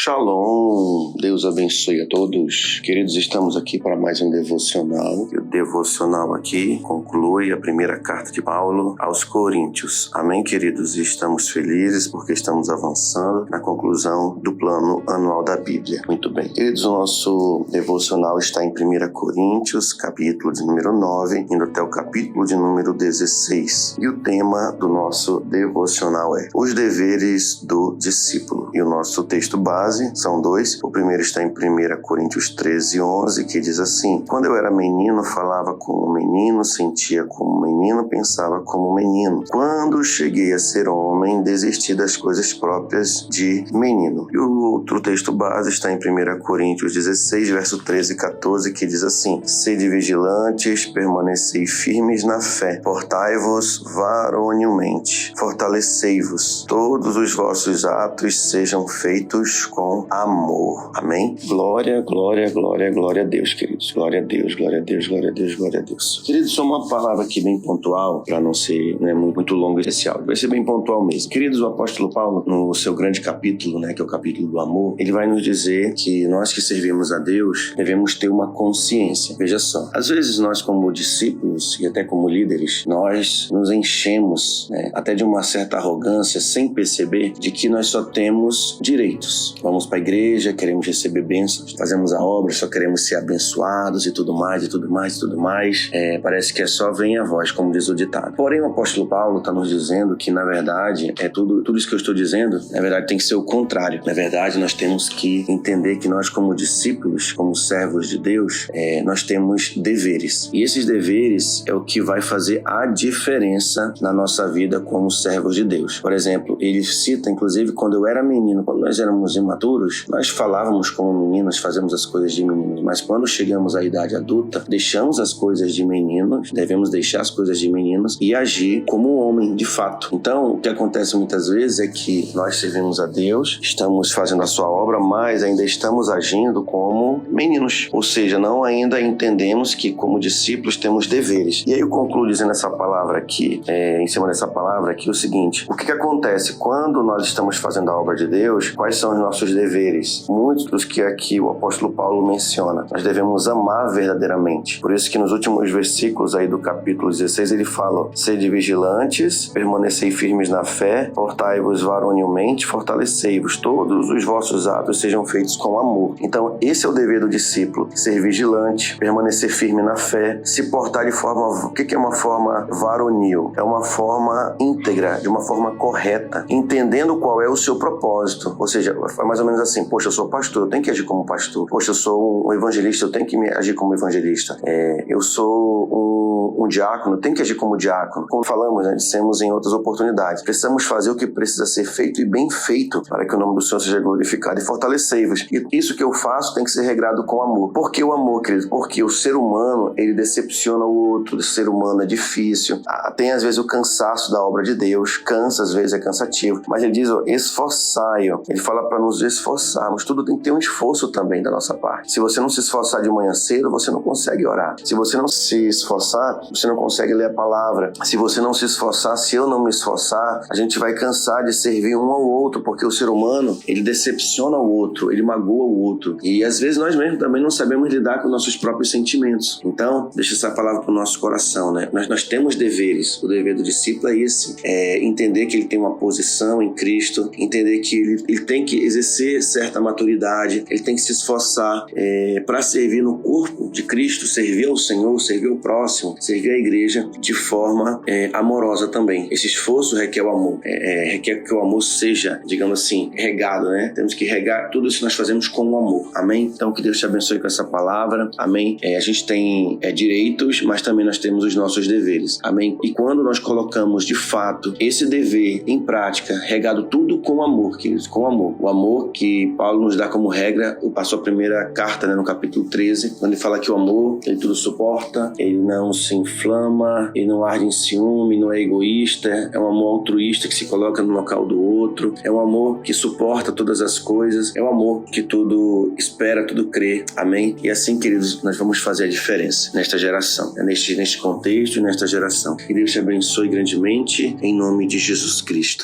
Shalom, Deus abençoe a todos. Queridos, estamos aqui para mais um devocional. E o devocional aqui conclui a primeira carta de Paulo aos Coríntios. Amém, queridos? E estamos felizes porque estamos avançando na conclusão do plano anual da Bíblia. Muito bem. Queridos, o nosso devocional está em 1 Coríntios, capítulo de número 9, indo até o capítulo de número 16. E o tema do nosso devocional é os deveres do discípulo. E o nosso texto base são dois. O primeiro está em 1 Coríntios 13, 11, que diz assim: quando eu era menino, falava como menino, sentia como menino, pensava como menino. Quando cheguei a ser homem, desisti das coisas próprias de menino. E o outro texto base está em 1 Coríntios 16, verso 13 e 14, que diz assim: sede vigilantes, permanecei firmes na fé, portai-vos varonilmente, fortalecei-vos, todos os vossos atos sejam feitos com amor. Amém? Glória, glória, glória, glória a Deus, queridos. Glória a Deus, glória a Deus, glória a Deus, glória a Deus. Queridos, só uma palavra aqui bem pontual, para não ser muito longo esse áudio. Vai ser bem pontual mesmo. Queridos, o apóstolo Paulo, no seu grande capítulo, que é o capítulo do amor, ele vai nos dizer que nós que servimos a Deus devemos ter uma consciência. Veja só, às vezes nós como discípulos e até como líderes, nós nos enchemos até de uma certa arrogância, sem perceber, de que nós só temos direitos. Vamos para a igreja, queremos receber bênçãos, fazemos a obra, só queremos ser abençoados e tudo mais, e tudo mais, e tudo mais. Parece que é só vem a voz, como diz o ditado. Porém, o apóstolo Paulo está nos dizendo que, na verdade, tudo isso que eu estou dizendo, na verdade, tem que ser o contrário. Na verdade, nós temos que entender que nós, como discípulos, como servos de Deus, nós temos deveres. E esses deveres é o que vai fazer a diferença na nossa vida como servos de Deus. Por exemplo, ele cita, inclusive, quando eu era menino, quando nós éramos imaturos, nós falávamos como meninos, fazemos as coisas de meninos, mas quando chegamos à idade adulta, deixamos as coisas de meninos, devemos deixar as coisas de meninos e agir como um homem de fato. Então, o que acontece muitas vezes é que nós servimos a Deus, estamos fazendo a sua obra, mas ainda estamos agindo como meninos, ou seja, não ainda entendemos que como discípulos temos deveres. E aí eu concluo dizendo essa palavra aqui, em cima dessa palavra aqui, o seguinte: o que acontece quando nós estamos fazendo a obra de Deus? Quais são os nossos deveres? Muitos dos que aqui o apóstolo Paulo menciona. Nós devemos amar verdadeiramente. Por isso que nos últimos versículos aí do capítulo 16 ele fala: sede vigilantes, permanecei firmes na fé, portai-vos varonilmente, fortalecei-vos, todos os vossos atos sejam feitos com amor. Então esse é o dever do discípulo: ser vigilante, permanecer firme na fé, se portar de forma... O que é uma forma varonil? É uma forma íntegra, de uma forma correta, entendendo qual é o seu propósito. Ou seja, é mais ou menos assim: poxa, eu sou pastor, eu tenho que agir como pastor. Poxa, eu sou um evangelista, eu tenho que agir como evangelista. Eu sou um diácono, eu tenho que agir como diácono. Como falamos, dissemos em outras oportunidades, precisamos fazer o que precisa ser feito e bem feito para que o nome do Senhor seja glorificado, e fortalecei-vos. E isso que eu faço tem que ser regrado com amor. Por que o amor, querido? Porque o ser humano, ele decepciona o outro. O ser humano é difícil. Tem às vezes o cansaço da obra de Deus, cansa, às vezes é cansativo, mas ele diz: esforçai. Ele fala para nos esforçarmos. Tudo tem que ter um esforço também da nossa parte. Se você não se esforçar de manhã cedo, você não consegue orar. Se você não se esforçar, você não consegue ler a palavra. Se você não se esforçar, se eu não me esforçar, a gente vai cansar de servir um ao outro, porque o ser humano, ele decepciona o outro, ele magoa o outro. E às vezes nós mesmos também não sabemos lidar com nossos próprios sentimentos. Então, deixa essa palavra para o nosso coração, Nós temos deveres. O dever do discípulo é esse: entender que ele tem uma posição em Cristo, entender que ele tem que exercer certa maturidade, ele tem que se esforçar para servir no corpo de Cristo, servir ao Senhor, servir ao próximo, servir à igreja de forma amorosa também. Esse esforço requer o amor, requer que o amor seja, digamos assim, regado, Temos que regar tudo isso que nós fazemos com o amor. Amém? Então que Deus te abençoe com essa palavra. Amém? A gente tem direitos, mas também nós temos os nossos deveres. Amém? E quando nós colocamos de fato esse dever em prática, regado tudo com amor, queridos, com amor. O amor que Paulo nos dá como regra, passou a primeira carta, no capítulo 13, quando ele fala que o amor, ele tudo suporta, ele não se inflama, ele não arde em ciúme, não é egoísta, é um amor altruísta que se coloca no local do outro, é um amor que suporta todas as coisas, é um amor que tudo espera, tudo crê. Amém? E assim, queridos, nós vamos fazer a diferença nesta geração, neste contexto e nesta geração. Que Deus te abençoe grandemente, em nome de Jesus Cristo.